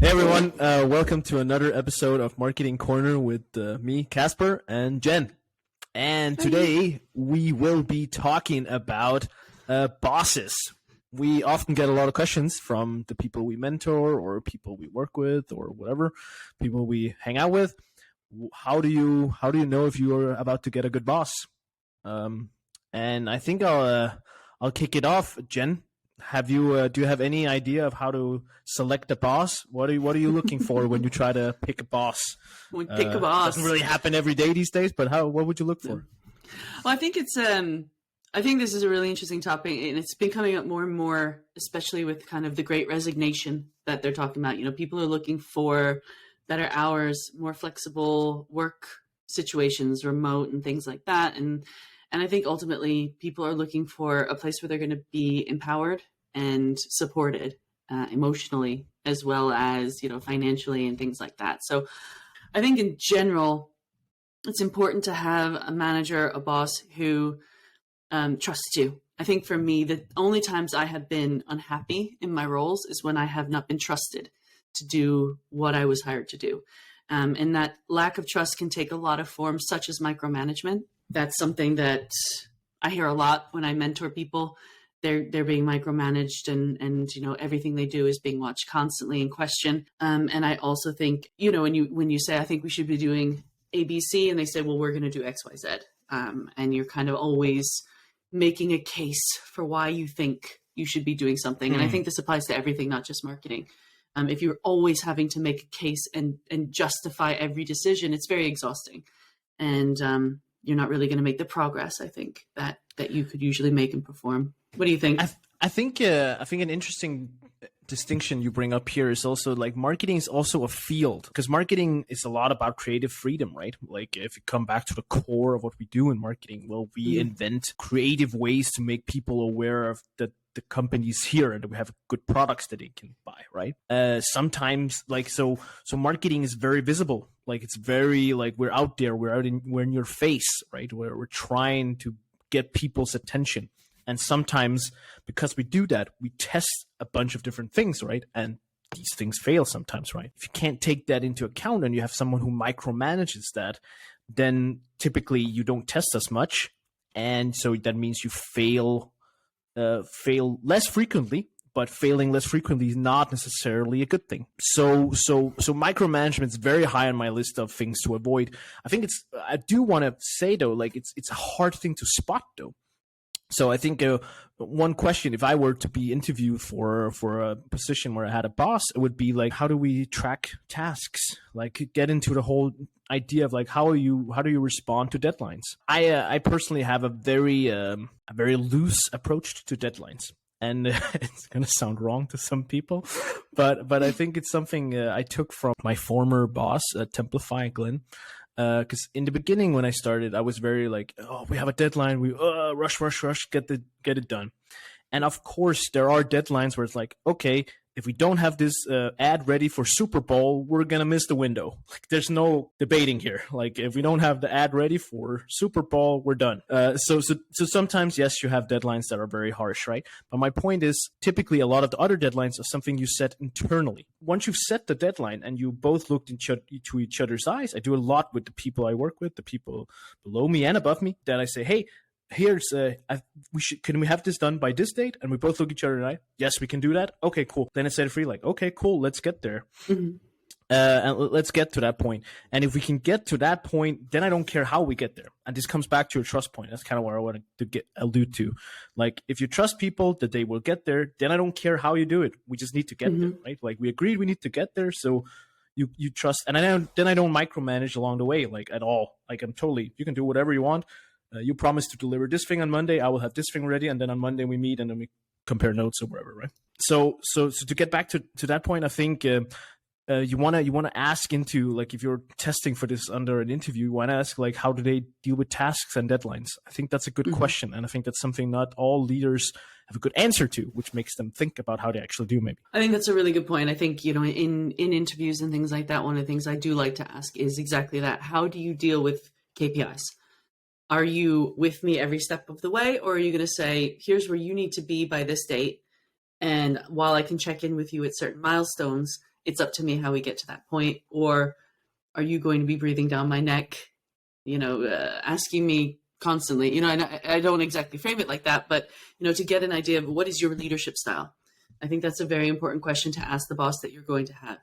Hey everyone, welcome to another episode of Marketing Corner with me, Casper, and Jen. And today we will be talking about bosses. We often get a lot of questions from the people we mentor or people we work with or whatever, people we hang out with. How do you know if you are about to get a good boss? And I think I'll kick it off, Jen. Do you have any idea of how to select a boss? What are you looking for when you try to pick a boss? When pick a boss doesn't really happen every day these days, but what would you look for? Well, I think I think this is a really interesting topic, and it's been coming up more and more, especially with kind of the Great Resignation that they're talking about. You know, people are looking for better hours, more flexible work situations, remote and things like that, and I think ultimately people are looking for a place where they're going to be empowered and supported emotionally, as well as, you know, financially and things like that. So I think in general, it's important to have a manager, a boss who trusts you. I think for me, the only times I have been unhappy in my roles is when I have not been trusted to do what I was hired to do. And that lack of trust can take a lot of forms, such as micromanagement. That's something that I hear a lot when I mentor people. They're being micromanaged and you know, everything they do is being watched constantly and questioned. And I also think, you know, when you say, I think we should be doing ABC, and they say, well, we're going to do XYZ. And you're kind of always making a case for why you think you should be doing something. And I think this applies to everything, not just marketing. If you're always having to make a case and justify every decision, it's very exhausting. And you're not really going to make the progress, I think, that you could usually make and perform. What do you think? I think an interesting distinction you bring up here is also like marketing is also a field, because marketing is a lot about creative freedom, right? Like if you come back to the core of what we do in marketing, well, we invent creative ways to make people aware of the companies here and we have good products that they can buy, right? Sometimes like so marketing is very visible. Like it's very like we're out there, we're in your face, right? We're trying to get people's attention. And sometimes because we do that, we test a bunch of different things, right? And these things fail sometimes, right? If you can't take that into account and you have someone who micromanages that, then typically you don't test as much. And so that means you fail less frequently, but failing less frequently is not necessarily a good thing. So micromanagement is very high on my list of things to avoid. I do want to say though, like it's a hard thing to spot though. So I think one question, if I were to be interviewed for a position where I had a boss, it would be like, how do we track tasks? Like get into the whole idea of like, how do you respond to deadlines? I personally have a very loose approach to deadlines. And it's going to sound wrong to some people, but I think it's something I took from my former boss at Templify, Glenn. Because in the beginning when I started, I was very like, oh, we have a deadline, we rush, get it done. And of course, there are deadlines where it's like, okay, if we don't have this ad ready for Super Bowl, we're gonna miss the window. Like, there's no debating here. Like, if we don't have the ad ready for Super Bowl, we're done. So sometimes, yes, you have deadlines that are very harsh, right? But my point is, typically, a lot of the other deadlines are something you set internally. Once you've set the deadline and you both looked into each other's eyes, I do a lot with the people I work with, the people below me and above me, that I say, hey, here's can we have this done by this date? And we both look each other in the eye. Yes, we can do that. Okay, cool. Then it's set free. Like, okay, cool. Let's get there. And let's get to that point. And if we can get to that point, then I don't care how we get there. And this comes back to your trust point. That's kind of where I wanted to allude to. Like, if you trust people that they will get there, then I don't care how you do it. We just need to get there, right? Like, we agreed we need to get there. So you trust. And then I don't micromanage along the way, like, at all. Like, you can do whatever you want. You promised to deliver this thing on Monday. I will have this thing ready, and then on Monday we meet, and then we compare notes or whatever, right? So to get back to that point, I think you wanna ask into, like, if you're testing for this under an interview, you wanna ask, like, how do they deal with tasks and deadlines? I think that's a good question, and I think that's something not all leaders have a good answer to, which makes them think about how they actually do. Maybe I think that's a really good point. I think, you know, in interviews and things like that, one of the things I do like to ask is exactly that: how do you deal with KPIs? Are you with me every step of the way, or are you going to say, here's where you need to be by this date, and while I can check in with you at certain milestones, it's up to me how we get to that point? Or are you going to be breathing down my neck, asking me constantly, and I don't exactly frame it like that, but, to get an idea of what is your leadership style? I think that's a very important question to ask the boss that you're going to have.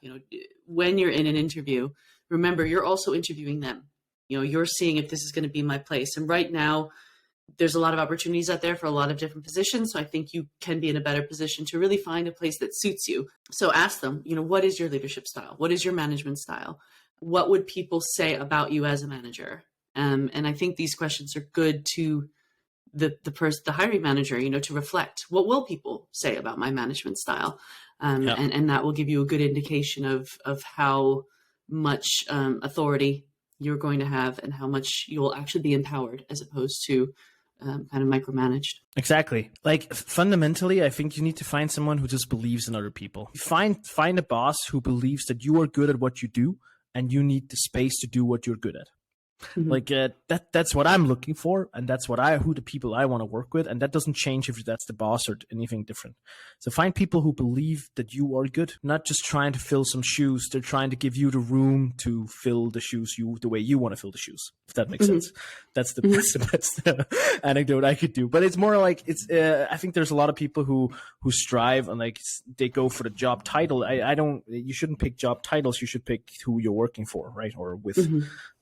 When you're in an interview, remember, you're also interviewing them. You're seeing if this is going to be my place. And right now, there's a lot of opportunities out there for a lot of different positions. So I think you can be in a better position to really find a place that suits you. So ask them, what is your leadership style? What is your management style? What would people say about you as a manager? And I think these questions are good to the hiring manager, to reflect. What will people say about my management style? And that will give you a good indication of how much authority you're going to have and how much you will actually be empowered as opposed to kind of micromanaged. Exactly. Like fundamentally, I think you need to find someone who just believes in other people. Find a boss who believes that you are good at what you do and you need the space to do what you're good at. Mm-hmm. Like that's what I'm looking for, and that's who the people I want to work with, and that doesn't change if that's the boss or anything different. So find people who believe that you are good, not just trying to fill some shoes. They're trying to give you the room to fill the shoes the way you want to fill the shoes. If that makes sense, that's the best anecdote I could do. But it's more like I think there's a lot of people who strive and like they go for the job title. You shouldn't pick job titles. You should pick who you're working for, right, or with.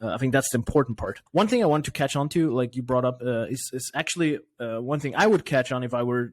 I think that's the important part. One thing I want to catch on to, like you brought up, is actually one thing I would catch on if I were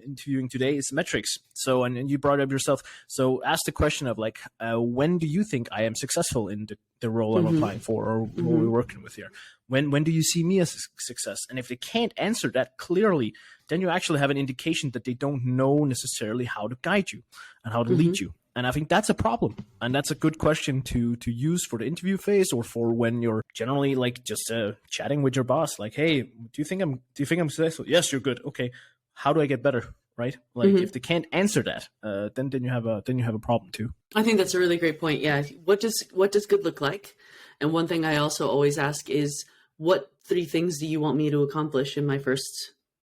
interviewing today is metrics. So, and you brought it up yourself. So ask the question of like, when do you think I am successful in the role I'm applying for or what we're working with here? When do you see me as a success? And if they can't answer that clearly, then you actually have an indication that they don't know necessarily how to guide you and how to lead you. And I think that's a problem. And that's a good question to use for the interview phase or for when you're generally like just chatting with your boss. Like, hey, do you think I'm successful? Yes, you're good. Okay. How do I get better? Right? Like if they can't answer that, then you have a problem too. I think that's a really great point. Yeah. What does good look like? And one thing I also always ask is, what 3 things do you want me to accomplish in my first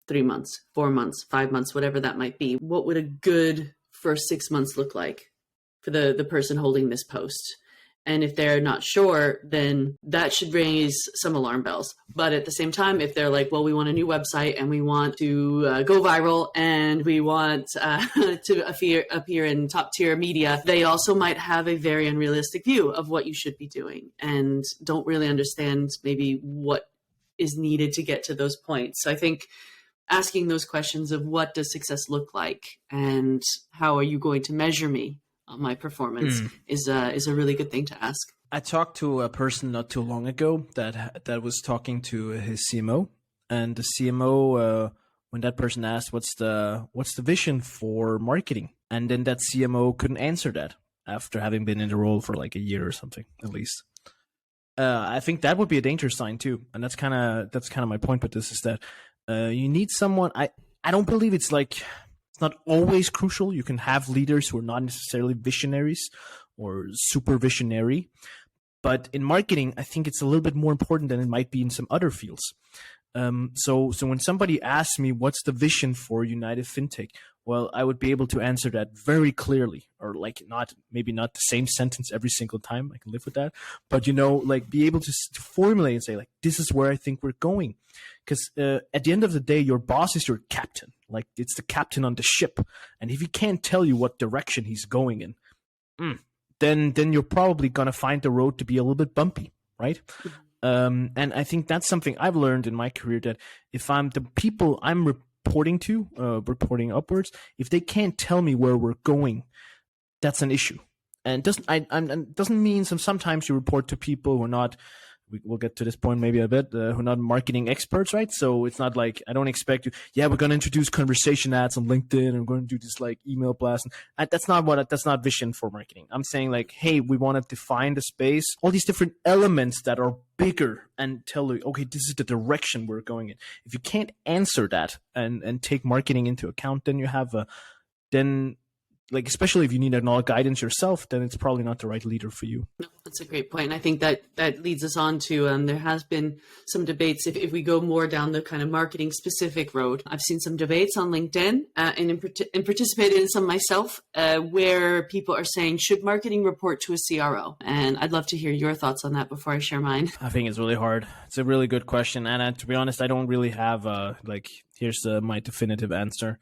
3 months, 4 months, 5 months, whatever that might be? What would a good first 6 months look like for the person holding this post? And if they're not sure, then that should raise some alarm bells. But at the same time, if they're like, well, we want a new website and we want to go viral and we want to appear in top tier media, they also might have a very unrealistic view of what you should be doing and don't really understand maybe what is needed to get to those points. So I think asking those questions of what does success look like and how are you going to measure me on my performance is a really good thing to ask. I talked to a person not too long ago that was talking to his CMO, and the CMO, when that person asked what's the vision for marketing, and then that CMO couldn't answer that after having been in the role for like a year or something at least. I think that would be a danger sign too, and that's kind of my point with this is that you need someone. I don't believe it's not always crucial. You can have leaders who are not necessarily visionaries or super visionary. But in marketing, I think it's a little bit more important than it might be in some other fields. So when somebody asks me, what's the vision for United FinTech? Well, I would be able to answer that very clearly, or maybe not the same sentence every single time. I can live with that. But, be able to formulate and say, like, this is where I think we're going. Because at the end of the day, your boss is your captain. Like, it's the captain on the ship. And if he can't tell you what direction he's going in, then you're probably going to find the road to be a little bit bumpy, right? And I think that's something I've learned in my career, that if I'm the people I'm reporting upwards, if they can't tell me where we're going, that's an issue. And doesn't mean sometimes you report to people who are not, we'll get to this point maybe a bit, who are not marketing experts, right? So it's not like, I don't expect you, we're going to introduce conversation ads on LinkedIn and we're going to do this like email blast. And that's not vision for marketing. I'm saying like, hey, we want to define the space, all these different elements that are bigger, and tell you, okay, this is the direction we're going in. If you can't answer that and take marketing into account, then you have then like, especially if you need a lot of guidance yourself, then it's probably not the right leader for you. No, that's a great point. And I think that leads us on to, there has been some debates. If we go more down the kind of marketing specific road, I've seen some debates on LinkedIn and participated in some myself, where people are saying, should marketing report to a CRO? And I'd love to hear your thoughts on that before I share mine. I think it's really hard. It's a really good question. And to be honest, I don't really have here's my definitive answer.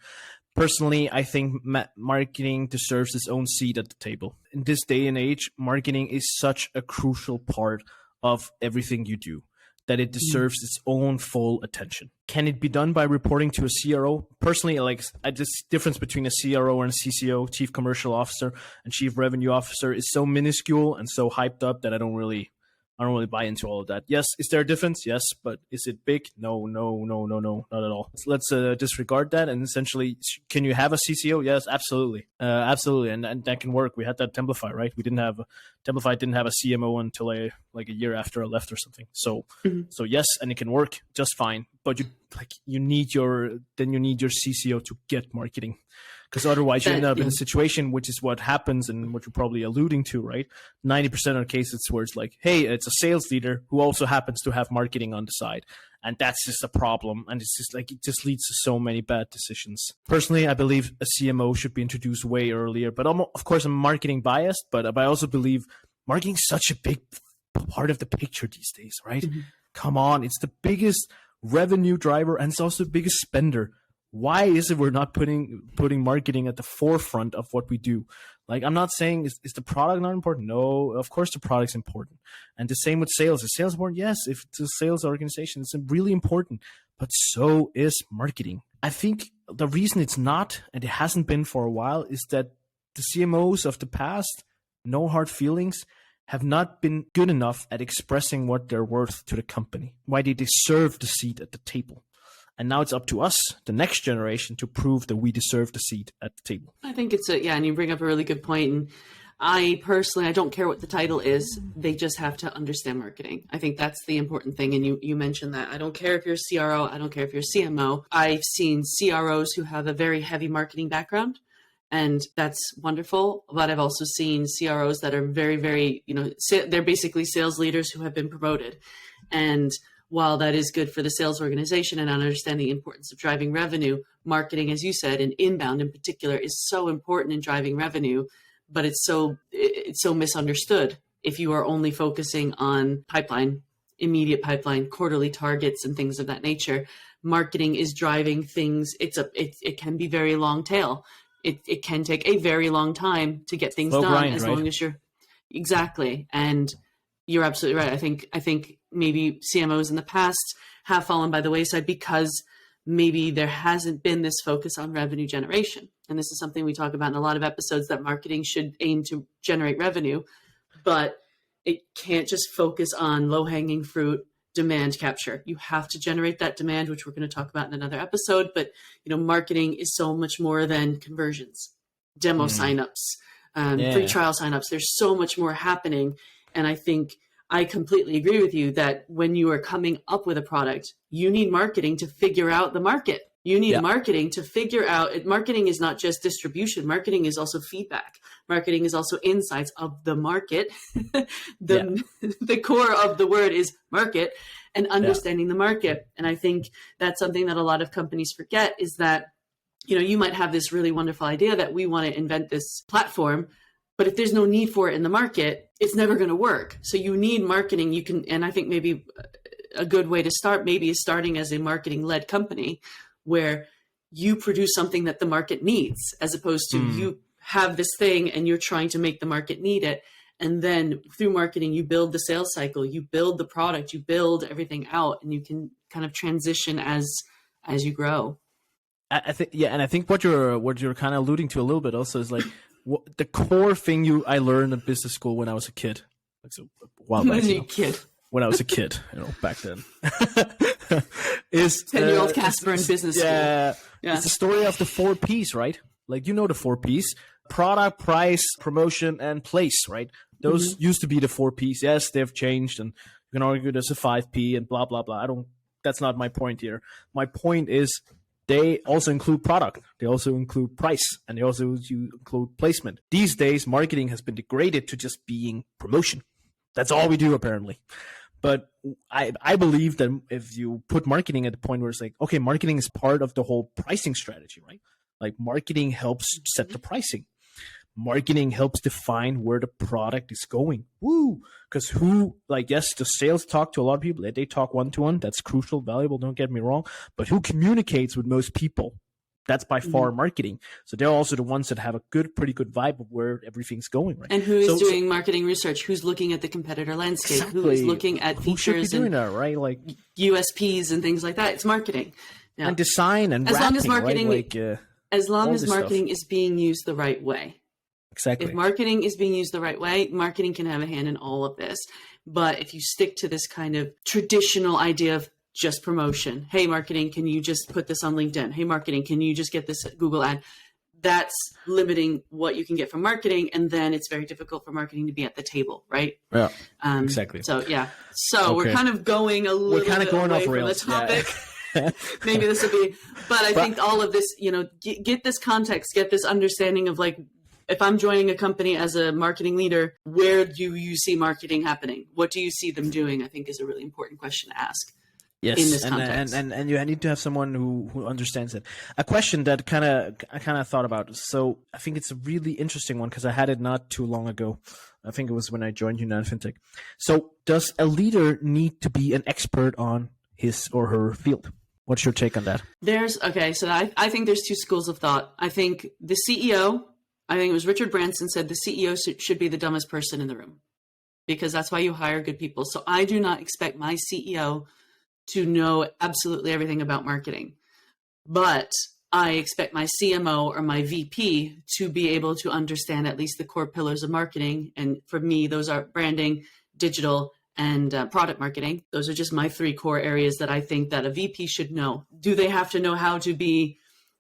Personally, I think marketing deserves its own seat at the table. In this day and age, marketing is such a crucial part of everything you do that it deserves its own full attention. Can it be done by reporting to a CRO? Personally, this difference between a CRO and a CCO, Chief Commercial Officer, and Chief Revenue Officer is so minuscule and so hyped up that I don't really buy into all of that. Yes, is there a difference? Yes, but is it big? No, not at all. Let's disregard that. And essentially, can you have a CCO? Yes, absolutely, absolutely, and that can work. We had that at Templify, right? Templify didn't have a CMO until a year after I left or something. So yes, and it can work just fine. But you need your CCO to get marketing. Because otherwise you end up in a situation, which is what happens and what you're probably alluding to, right? 90% of cases where it's like, hey, it's a sales leader who also happens to have marketing on the side. And that's just a problem. And it's just it just leads to so many bad decisions. Personally, I believe a CMO should be introduced way earlier. But of course, I'm marketing biased, but I also believe marketing is such a big part of the picture these days, right? Mm-hmm. Come on, it's the biggest revenue driver and it's also the biggest spender. Why is it we're not putting marketing at the forefront of what we do? I'm not saying is the product not important? No, of course the product's important. And the same with sales. Is sales important? Yes, if it's a sales organization, it's really important. But so is marketing. I think the reason it's not, and it hasn't been for a while, is that the CMOs of the past, no hard feelings, have not been good enough at expressing what they're worth to the company, why they deserve the seat at the table. And now it's up to us, the next generation, to prove that we deserve the seat at the table. I think it's and you bring up a really good point. And I personally, I don't care what the title is. They just have to understand marketing. I think that's the important thing. And you mentioned that. I don't care if you're a CRO. I don't care if you're a CMO. I've seen CROs who have a very heavy marketing background, and that's wonderful. But I've also seen CROs that are very, very, they're basically sales leaders who have been promoted. And while that is good for the sales organization and understand the importance of driving revenue, marketing, as you said, and inbound in particular, is so important in driving revenue, but it's so misunderstood if you are only focusing on pipeline, immediate pipeline, quarterly targets, and things of that nature. Marketing is driving things. It can be very long tail. It can take a very long time to get things done, grind, as right? long as you're exactly. And you're absolutely right. I think maybe CMOs in the past have fallen by the wayside because maybe there hasn't been this focus on revenue generation. And this is something we talk about in a lot of episodes, that marketing should aim to generate revenue, but it can't just focus on low-hanging fruit demand capture. You have to generate that demand, which we're going to talk about in another episode. But, marketing is so much more than conversions, demo signups, free trial signups. There's so much more happening. And I think I completely agree with you that when you are coming up with a product, you need marketing to figure out the market. You need marketing to figure out. Marketing is not just distribution. Marketing is also feedback. Marketing is also insights of the market. The core of the word is market, and understanding the market. And I think that's something that a lot of companies forget, is that, you might have this really wonderful idea that we want to invent this platform, but if there's no need for it in the market, it's never going to work. So you need marketing. And I think maybe a good way to start maybe is starting as a marketing-led company where you produce something that the market needs, as opposed to you have this thing and you're trying to make the market need it. And then through marketing, you build the sales cycle, you build the product, you build everything out, and you can kind of transition as you grow. I think, and I think what you're kind of alluding to a little bit also is the core thing I learned in business school when I was a kid. A while back, when I was a kid, back then, is 10-year-old Casper in business school. Yeah, it's the story of the 4 Ps, right? The 4 Ps: product, price, promotion, and place, right? Those used to be the 4 Ps. Yes, they've changed, and you can argue there's a 5 P and blah blah blah. That's not my point here. My point is, They also include product, they also include price, and they also include placement. These days, marketing has been degraded to just being promotion. That's all we do, apparently. But I believe that if you put marketing at the point where it's like, okay, marketing is part of the whole pricing strategy, right? Like marketing helps set the pricing. Marketing helps define where the product is going. Woo! Because yes, the sales talk to a lot of people. They talk one-to-one. That's crucial, valuable, don't get me wrong. But who communicates with most people? That's by far marketing. So they're also the ones that have a pretty good vibe of where everything's going, right? And who is doing marketing research? Who's looking at the competitor landscape? Exactly. Who is looking at features should be doing that, right? Like USPs and things like that. It's marketing. Yeah. And design and as wrapping, long as marketing, right? as long as marketing is being used the right way. Exactly. If marketing is being used the right way, marketing can have a hand in all of this. But if you stick to this kind of traditional idea of just promotion, hey, marketing, can you just put this on LinkedIn? Hey, marketing, can you just get this Google ad? That's limiting what you can get from marketing. And then it's very difficult for marketing to be at the table, right? Yeah, exactly. So, yeah. So we're kind of going a little bit away from the topic. Yeah. Maybe this will be, but I think all of this, get this context, get this understanding of like, if I'm joining a company as a marketing leader, where do you see marketing happening? What do you see them doing? I think is a really important question to ask. Yes, in this context. And you need to have someone who understands it. A question that I kind of thought about. So I think it's a really interesting one because I had it not too long ago. I think it was when I joined United FinTech. So does a leader need to be an expert on his or her field? What's your take on that? So I think there's two schools of thought. I think the CEO, I think it was Richard Branson said the CEO should be the dumbest person in the room because that's why you hire good people. So I do not expect my CEO to know absolutely everything about marketing, but I expect my CMO or my VP to be able to understand at least the core pillars of marketing. And for me, those are branding, digital, and product marketing. Those are just my three core areas that I think that a VP should know. Do they have to know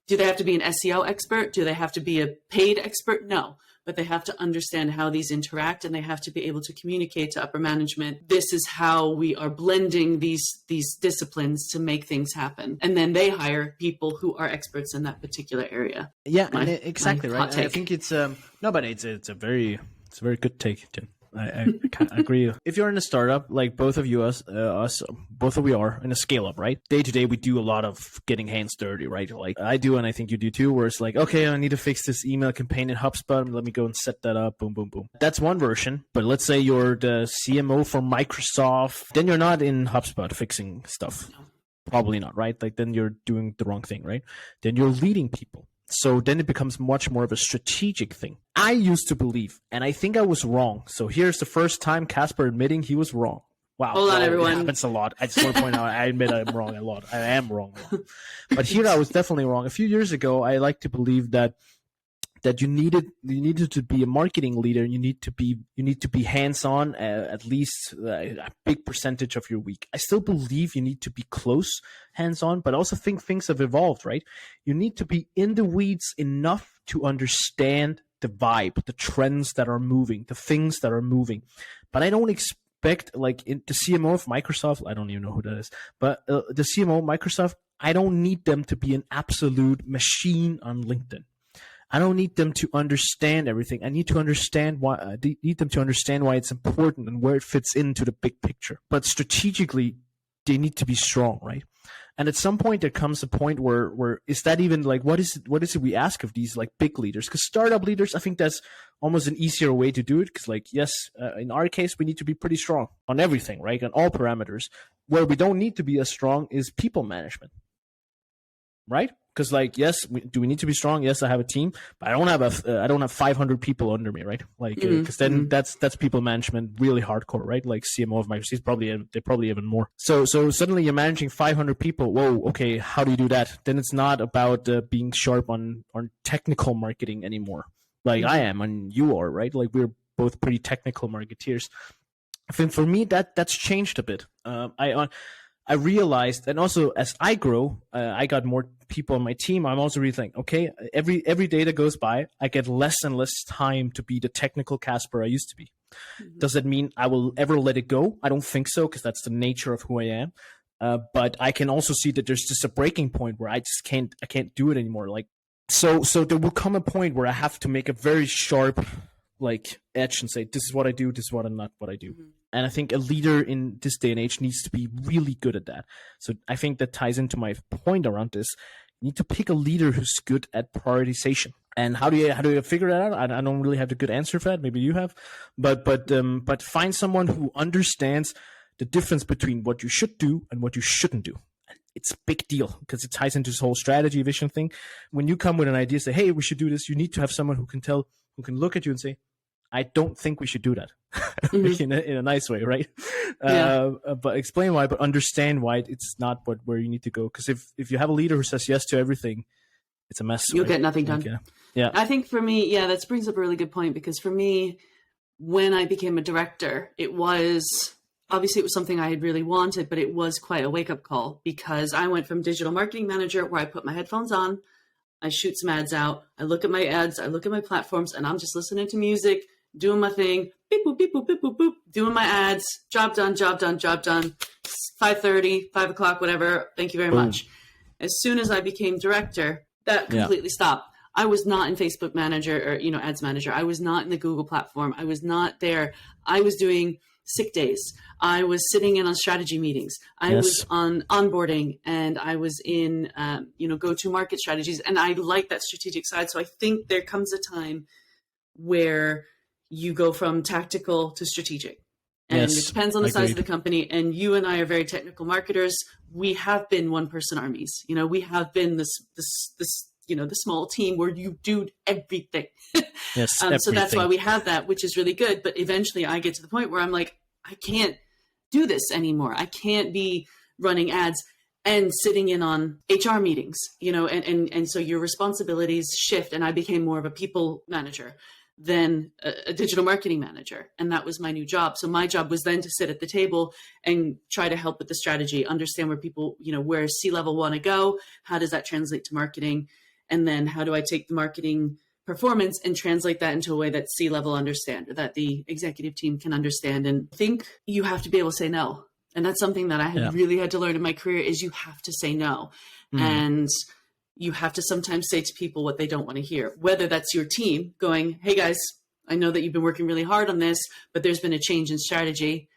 do they have to be an SEO expert? Do they have to be a paid expert? No. But they have to understand how these interact and they have to be able to communicate to upper management. This is how we are blending these disciplines to make things happen. And then they hire people who are experts in that particular area. Yeah, exactly right. I think it's it's a very good take, Tim. I agree. If you're in a startup, like both of you, both of we are in a scale up, right? Day to day, we do a lot of getting hands dirty, right? Like I do, and I think you do too, where it's like, okay, I need to fix this email campaign in HubSpot. Let me go and set that up. Boom, boom, boom. That's one version. But let's say you're the CMO for Microsoft. Then you're not in HubSpot fixing stuff. No. Probably not, right? Like then you're doing the wrong thing, right? Then you're leading people. So then it becomes much more of a strategic thing. I used to believe, and I think I was wrong. So here's the first time Casper admitting he was wrong. Wow. Hold on, everyone. It happens a lot. I just want to point out, I admit I'm wrong a lot. I am wrong a lot. But here I was definitely wrong. A few years ago, I like to believe that you needed to be a marketing leader. You need to be hands-on at least a big percentage of your week. I still believe you need to be close hands-on, but I also think things have evolved, right? You need to be in the weeds enough to understand the vibe, the trends that are moving, the things that are moving. But I don't expect the CMO of Microsoft, I don't even know who that is, but the CMO of Microsoft, I don't need them to be an absolute machine on LinkedIn. I don't need them to understand everything. I need to understand why. I need them to understand why it's important and where it fits into the big picture. But strategically, they need to be strong, right? And at some point, there comes a point where is that even like what is it we ask of these like big leaders? Because startup leaders, I think that's almost an easier way to do it. Because in our case, we need to be pretty strong on everything, right? On all parameters. Where we don't need to be as strong is people management, right? Because do we need to be strong? Yes, I have a team, but I don't have 500 people under me, right? Because then that's people management really hardcore, right? Like CMO of Microsoft, they're probably even more. So suddenly you're managing 500 people. Whoa, okay, how do you do that? Then it's not about being sharp on technical marketing anymore, like I am and you are, right? Like we're both pretty technical marketeers. I think for me that's changed a bit. I realized, and also as I grow, I got more people on my team. I'm also really thinking, okay, every day that goes by, I get less and less time to be the technical Casper I used to be. Mm-hmm. Does that mean I will ever let it go? I don't think so, because that's the nature of who I am. But I can also see that there's just a breaking point where I can't do it anymore. Like, so there will come a point where I have to make a very sharp like edge and say, this is what I do, this is what I'm not what I do. Mm-hmm. And I think a leader in this day and age needs to be really good at that. So I think that ties into my point around this. You need to pick a leader who's good at prioritization. And how do you figure that out? I don't really have a good answer for that. Maybe you have, but find someone who understands the difference between what you should do and what you shouldn't do. It's a big deal because it ties into this whole strategy vision thing. When you come with an idea, say, hey, we should do this, you need to have someone who can look at you and say, I don't think we should do that. Mm-hmm. in a nice way, right? Yeah. But explain why, but understand why it's not where you need to go. Because if you have a leader who says yes to everything, it's a mess. You'll get nothing done. Like, yeah. I think for me, that brings up a really good point, because for me, when I became a director, it was something I had really wanted, but it was quite a wake-up call, because I went from digital marketing manager, where I put my headphones on, I shoot some ads out, I look at my ads, I look at my platforms, and I'm just listening to music, doing my thing, beep, boop, beep, boop, beep, boop, boop, doing my ads, job done, 5:30, 5 o'clock, whatever, thank you very much. As soon as I became director, that completely stopped. I was not in Facebook Manager or, Ads Manager. I was not in the Google platform. I was not there. I was doing sick days. I was sitting in on strategy meetings. I was on onboarding, and I was in, go-to-market strategies. And I like that strategic side. So I think there comes a time where you go from tactical to strategic. And it depends on the size of the company. And you and I are very technical marketers. We have been one-person armies. We have been this the small team where you do everything. Yes, so that's why we have that, which is really good. But eventually I get to the point where I'm like, I can't do this anymore. I can't be running ads and sitting in on HR meetings, and so your responsibilities shift. And I became more of a people manager than a digital marketing manager. And that was my new job. So my job was then to sit at the table and try to help with the strategy, understand where people, where C-level want to go. How does that translate to marketing? And then how do I take the marketing performance and translate that into a way that C-level understand, or that the executive team can understand? And I think you have to be able to say no. And that's something that I had really had to learn in my career, is you have to say no. And you have to sometimes say to people what they don't want to hear, whether that's your team going, hey guys, I know that you've been working really hard on this, but there's been a change in strategy.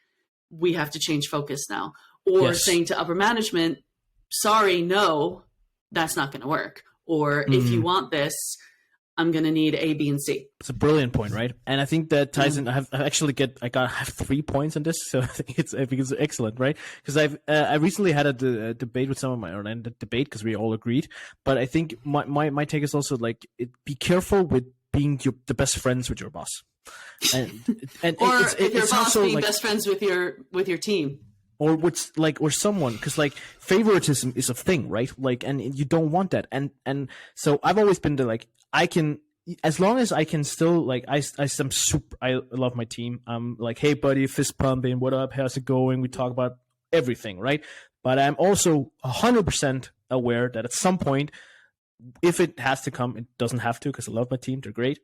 We have to change focus now. Or saying to upper management, sorry, no, that's not going to work. Or if you want this, I'm going to need A, B, and C. It's a brilliant point, right? And I think that ties in. I have 3 points on this, so I think it's excellent, right? Because I recently had a debate with some of my, or a debate because we all agreed. But I think my take is also like, be careful with being the best friends with your boss, and or if your boss being best friends with your team. Or or someone, because like favoritism is a thing, right? Like, and you don't want that. And so I've always been I can, as long as I can still I love my team. I'm like, hey buddy, fist pumping, what up? How's it going? We talk about everything, right? But I'm also 100% aware that at some point, if it has to come, it doesn't have to, because I love my team. They're great.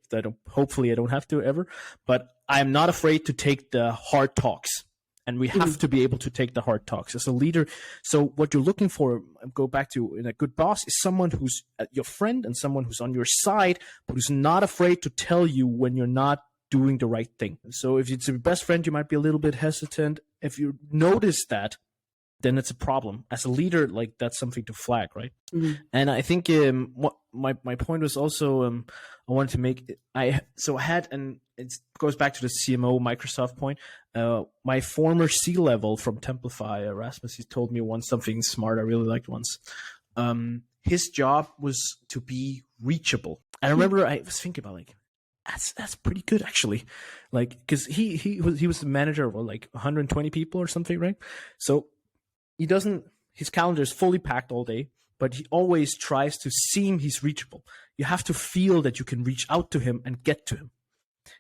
Hopefully I don't have to ever, but I'm not afraid to take the hard talks. And we have to be able to take the hard talks as a leader. So what you're looking for, go back to in a good boss, is someone who's your friend and someone who's on your side, but who's not afraid to tell you when you're not doing the right thing. So if it's your best friend, you might be a little bit hesitant. If you notice that, then it's a problem. As a leader, that's something to flag, right? Mm-hmm. And I think what my point was also, I wanted to make. It goes back to the CMO Microsoft point. My former C-level from Templify, Rasmus, he told me once something smart I really liked once. His job was to be reachable. I remember I was thinking about that's pretty good actually, because he was the manager of 120 people or something, right? So his calendar is fully packed all day, but he always tries to seem he's reachable. You have to feel that you can reach out to him and get to him,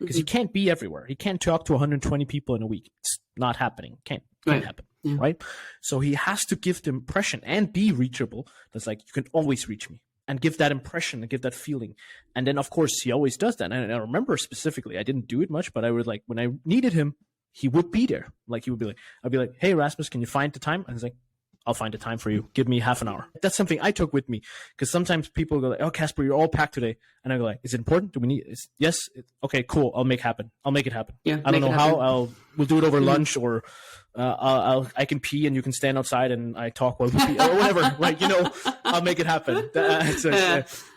because he can't be everywhere. He can't talk to 120 people in a week. It's not happening. Can't happen, right? So he has to give the impression and be reachable. That's you can always reach me, and give that impression and give that feeling. And then, of course, he always does that. And I remember specifically, I didn't do it much, but I would when I needed him, he would be there. He would be I'd be like, hey, Rasmus, can you find the time? And he's like, I'll find a time for you. Give me half an hour. That's something I took with me, because sometimes people go like, oh, Casper, you're all packed today. And I go like, is it important? Do we need, yes. Okay, cool. I'll make it happen. Yeah, I don't know how. We'll do it over lunch, or I can pee and you can stand outside and I talk while we pee, or whatever. Like, I'll make it happen.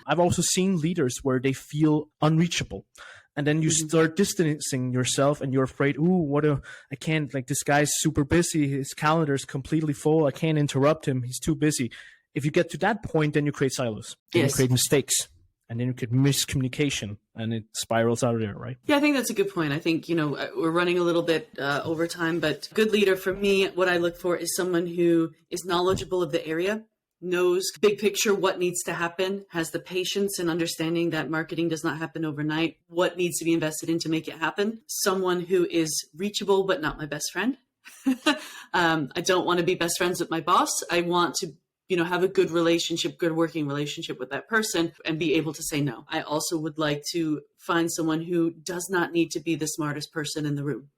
I've also seen leaders where they feel unreachable. And then you start distancing yourself, and you're afraid, I can't, like, this guy's super busy. His calendar's completely full. I can't interrupt him. He's too busy. If you get to that point, then you create silos. Yes. You create mistakes. And then you get miscommunication, and it spirals out of there, right? Yeah, I think that's a good point. I think, we're running a little bit over time, but good leader for me, what I look for is someone who is knowledgeable of the area, knows big picture what needs to happen, has the patience and understanding that marketing does not happen overnight, what needs to be invested in to make it happen. Someone who is reachable, but not my best friend. I don't want to be best friends with my boss. I want to have a good relationship, good working relationship with that person, and be able to say no. I also would like to find someone who does not need to be the smartest person in the room.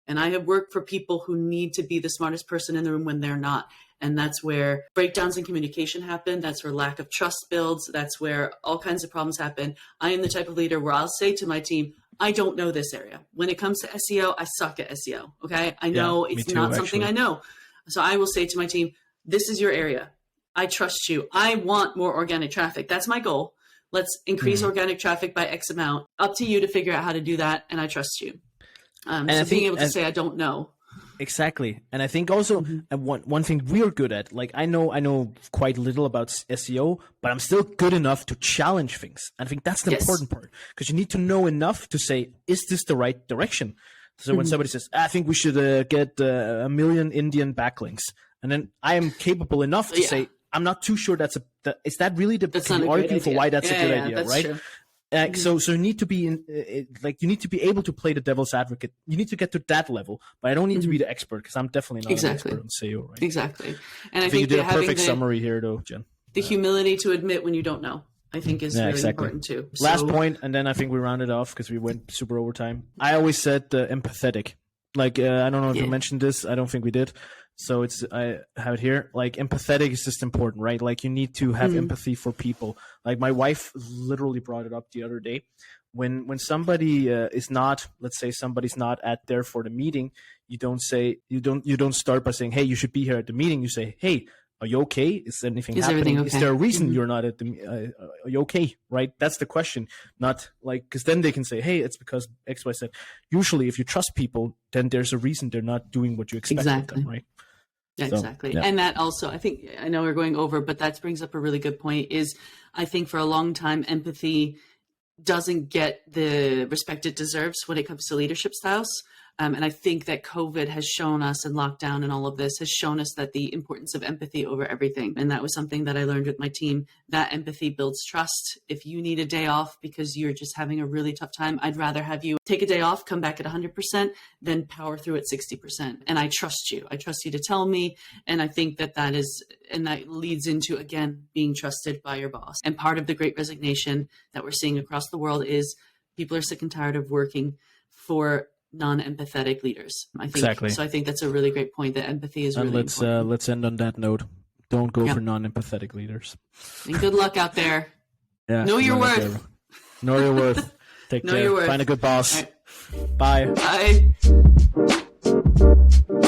And I have worked for people who need to be the smartest person in the room when they're not. And that's where breakdowns in communication happen. That's where lack of trust builds. That's where all kinds of problems happen. I am the type of leader where I'll say to my team, I don't know this area. When it comes to SEO, I suck at SEO. Okay. I know it's not something I know. So I will say to my team, this is your area. I trust you. I want more organic traffic. That's my goal. Let's increase organic traffic by X amount. Up to you to figure out how to do that. And I trust you. So being able to say, I don't know. Exactly. And I think also one thing we're good at, like I know quite little about SEO, but I'm still good enough to challenge things. And I think that's the important part, because you need to know enough to say, is this the right direction? So when somebody says, I think we should get 1 million Indian backlinks, and then I am capable enough to say, I'm not too sure is that really can you argue for why that's a good idea, right? True. So you need to be you need to be able to play the devil's advocate. You need to get to that level, but I don't need to be the expert, because I'm definitely not an expert on SEO, right? Exactly. And I think you did a perfect summary here, though, Jen. The humility to admit when you don't know, I think, is really important too. Last point, and then I think we rounded off because we went super overtime. I always said empathetic. Like I don't know if you mentioned this. I don't think we did. So I have it here. Like, empathetic is just important, right? Like, you need to have empathy for people. Like, my wife literally brought it up the other day. When somebody is not, let's say somebody's not there for the meeting, you don't start by saying, hey, you should be here at the meeting. You say, hey, are you okay? Is anything happening? Okay? Is there a reason you're not at the are you okay? Right? That's the question. Not like, because then they can say, hey, it's because X, Y, Z. Usually, if you trust people, then there's a reason they're not doing what you expect of them, right? Yeah, exactly. And that also, I know we're going over, but that brings up a really good point, is I think for a long time, empathy doesn't get the respect it deserves when it comes to leadership styles. And I think that COVID has shown us, and lockdown and all of this has shown us, that the importance of empathy over everything. And that was something that I learned with my team, that empathy builds trust. If you need a day off because you're just having a really tough time, I'd rather have you take a day off, come back at 100%, than power through at 60%. And I trust you. I trust you to tell me. And I think that that leads into, again, being trusted by your boss. And part of the great resignation that we're seeing across the world is people are sick and tired of working for non-empathetic leaders. I think, exactly. So I think that's a really great point, that empathy is really important. Let's end on that note. Don't go for non-empathetic leaders. And good luck out there. Know your worth. Know your worth. Take care. Find a good boss. Right. Bye. Bye.